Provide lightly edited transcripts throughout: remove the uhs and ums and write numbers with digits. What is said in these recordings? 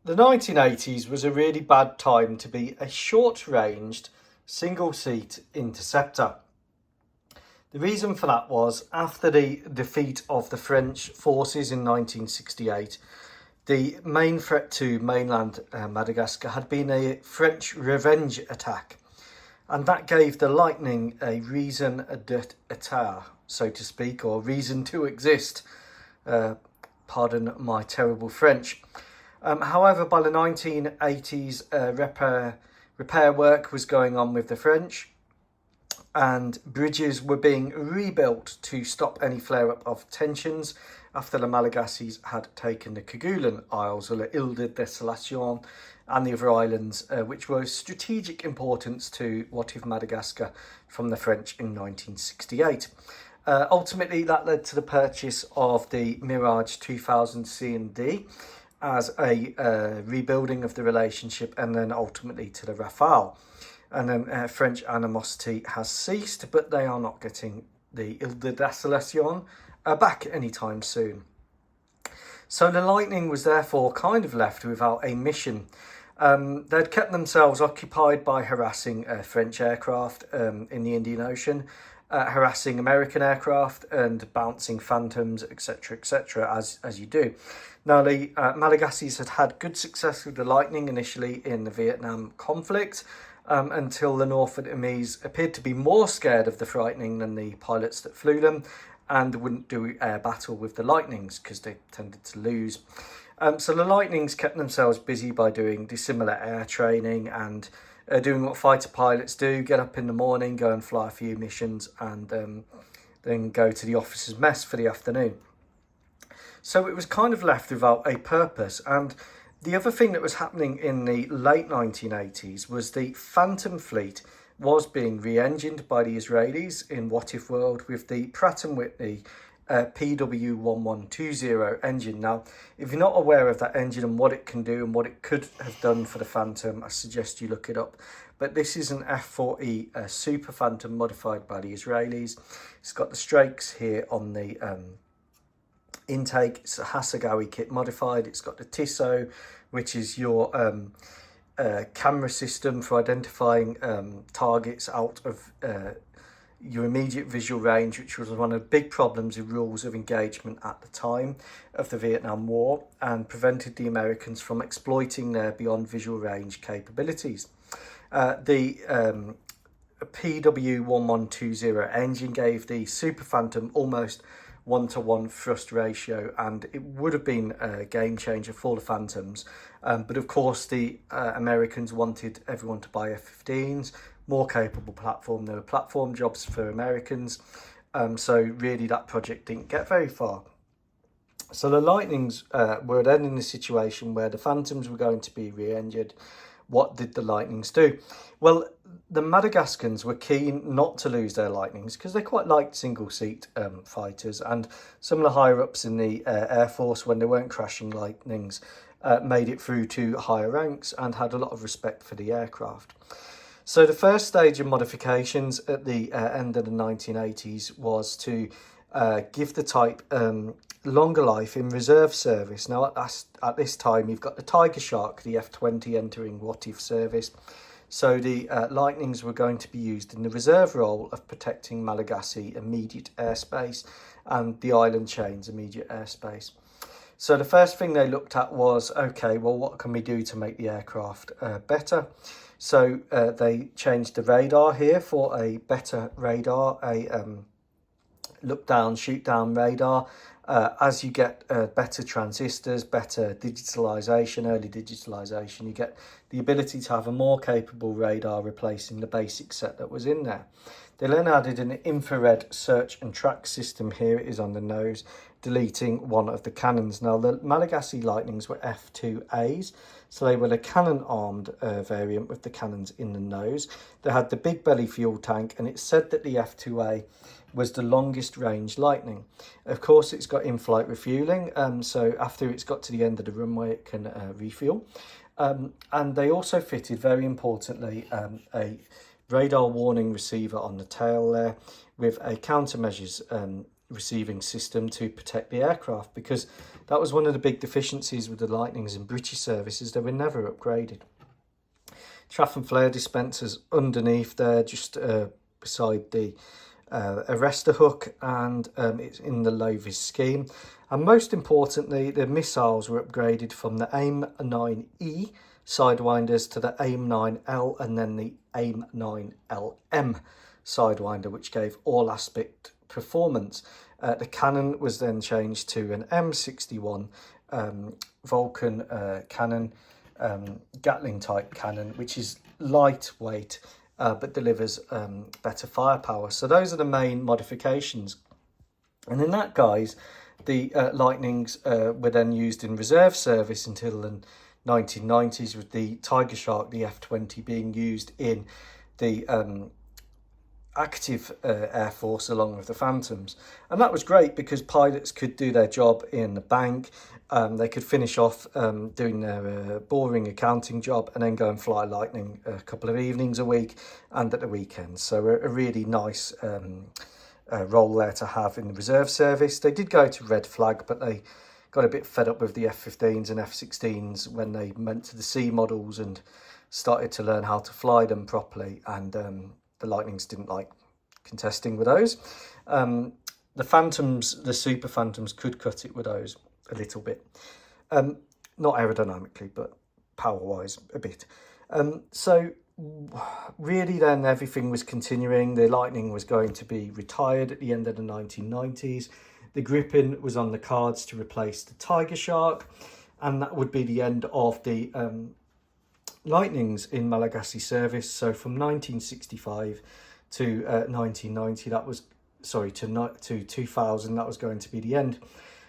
The 1980s was a really bad time to be a short-ranged, single-seat interceptor. The reason for that was, after the defeat of the French forces in 1968, the main threat to mainland Madagascar had been a French revenge attack. And that gave the Lightning a raison d'etre, so to speak, or reason to exist. Pardon my terrible French. However, by the 1980s, repair work was going on with the French, and bridges were being rebuilt to stop any flare-up of tensions after the Malagasys had taken the Kerguelen Isles, or the Ile de Desolation, and the other islands, which were of strategic importance to Whatif Madagascar from the French in 1968. Ultimately, that led to the purchase of the Mirage 2000 C&D as a rebuilding of the relationship, and then ultimately to the Rafale. And then French animosity has ceased, but they are not getting the Ile de Desolation back anytime soon. So the Lightning was therefore kind of left without a mission. They'd kept themselves occupied by harassing French aircraft in the Indian Ocean, harassing American aircraft and bouncing phantoms, etc., as you do. Now, the Malagasys had good success with the Lightning initially in the Vietnam conflict, until the North Vietnamese appeared to be more scared of the Frightening than the pilots that flew them, and wouldn't do air battle with the Lightnings because they tended to lose. So the Lightnings kept themselves busy by doing dissimilar air training and doing what fighter pilots do: get up in the morning, go and fly a few missions, and then go to the officers' mess for the afternoon. So it was kind of left without a purpose. And the other thing that was happening in the late 1980s was the Phantom fleet was being re-engined by the Israelis in Whatif world with the Pratt & Whitney PW1120 engine. Now, if you're not aware of that engine and what it can do and what it could have done for the Phantom, I suggest you look it up. But this is an F-40 Super Phantom modified by the Israelis. It's got the strakes here on the intake. It's a Hasegawa kit modified. It's got the Tissot, which is your camera system for identifying targets out of your immediate visual range, which was one of the big problems in rules of engagement at the time of the Vietnam War, and prevented the Americans from exploiting their beyond visual range capabilities. The PW1120 engine gave the Super Phantom almost 1-to-1 thrust ratio, and it would have been a game changer for the Phantoms. But of course, the Americans wanted everyone to buy F-15s, more capable platform. There were platform jobs for Americans, so really that project didn't get very far. So the Lightnings were then in a situation where the Phantoms were going to be re-engined. What did the Lightnings do? Well, the Madagascans were keen not to lose their Lightnings because they quite liked single-seat fighters, and some of the higher-ups in the Air Force, when they weren't crashing Lightnings, made it through to higher ranks and had a lot of respect for the aircraft. So the first stage of modifications at the end of the 1980s was to give the type longer life in reserve service. Now, at this time, you've got the Tiger Shark, the F-20, entering Whatif service. So the Lightnings were going to be used in the reserve role of protecting Malagasy immediate airspace and the island chain's immediate airspace. So the first thing they looked at was, okay, well, what can we do to make the aircraft better? So they changed the radar here for a better radar, a look down, shoot down radar. As you get better transistors, better digitalization, early digitalization, you get the ability to have a more capable radar replacing the basic set that was in there. They then added an infrared search and track system. Here it is on the nose, deleting one of the cannons. Now, the Malagasy Lightnings were F2As, so they were the cannon-armed variant with the cannons in the nose. They had the big belly fuel tank, and it's said that the F2A was the longest range Lightning. Of course, it's got in-flight refueling, so after it's got to the end of the runway, it can refuel. And they also fitted, very importantly, a radar warning receiver on the tail there with a countermeasures receiving system to protect the aircraft, because that was one of the big deficiencies with the Lightnings in British services. They were never upgraded. Chaff and flare dispensers underneath there, just beside the arrestor hook, and it's in the low-vis scheme. And most importantly, the missiles were upgraded from the AIM-9E sidewinders to the AIM-9L and then the AIM-9LM sidewinder, which gave all aspect performance. The cannon was then changed to an M61 Vulcan cannon, Gatling type cannon, which is lightweight but delivers better firepower. So those are the main modifications. And in that, guys, the Lightnings were then used in reserve service until the 1990s, with the Tiger Shark, the F-20, being used in the active Air Force along with the Phantoms. And that was great because pilots could do their job in the bank. They could finish off doing their boring accounting job and then go and fly Lightning a couple of evenings a week and at the weekends. So a really nice role there to have in the reserve service. They did go to red flag, but they got a bit fed up with the F-15s and F-16s when they went to the C models and started to learn how to fly them properly, and the Lightnings didn't like contesting with those. The Phantoms, the Super Phantoms, could cut it with those a little bit. Not aerodynamically, but power-wise a bit. So really then everything was continuing. The Lightning was going to be retired at the end of the 1990s. The Gripen was on the cards to replace the Tiger Shark, and that would be the end of the Lightnings in Malagasy service. So from 1965 to 1990, that was, sorry, to 2000, that was going to be the end.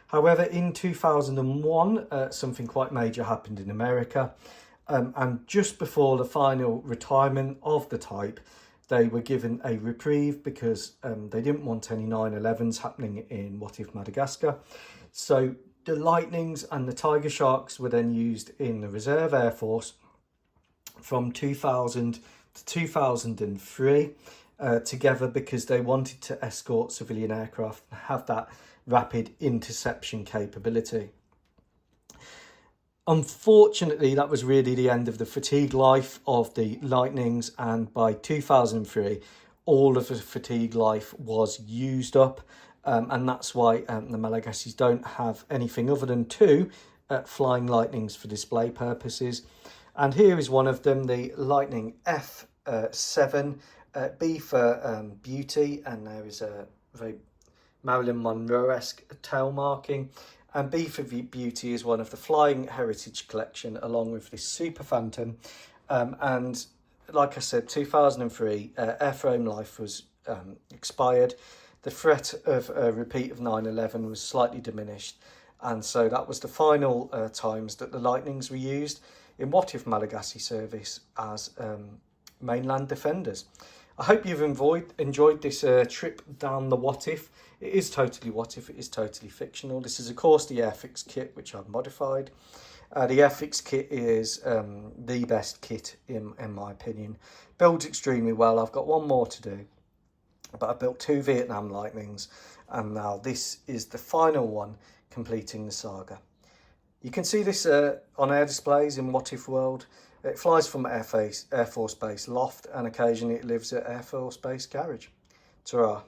However, in 2001, something quite major happened in America. And just before the final retirement of the type, they were given a reprieve because they didn't want any 911s happening in Whatif, Madagascar. So the Lightnings and the Tiger Sharks were then used in the Reserve Air Force from 2000 to 2003 together, because they wanted to escort civilian aircraft and have that rapid interception capability. Unfortunately, that was really the end of the fatigue life of the Lightnings, and by 2003, all of the fatigue life was used up, and that's why the Malagasys don't have anything other than two flying Lightnings for display purposes. And here is one of them, the Lightning F.7, B for beauty, and there is a very Marilyn Monroe-esque tail marking. And B for beauty is one of the Flying Heritage Collection, along with this Super Phantom. And like I said, 2003, airframe life was expired. The threat of a repeat of 9/11 was slightly diminished. And so that was the final times that the Lightnings were used in Whatif Malagasy service as mainland defenders. I hope you've enjoyed this trip down the Whatif. It is totally Whatif, it is totally fictional. This is of course the Airfix kit, which I've modified. The Airfix kit is the best kit in my opinion. Builds extremely well. I've got one more to do, but I built two Vietnam Lightnings, and now this is the final one completing the saga. You can see this on air displays in Whatif World. It flies from Air Force Base Loft, and occasionally it lives at Air Force Base Garage. Ta-ra.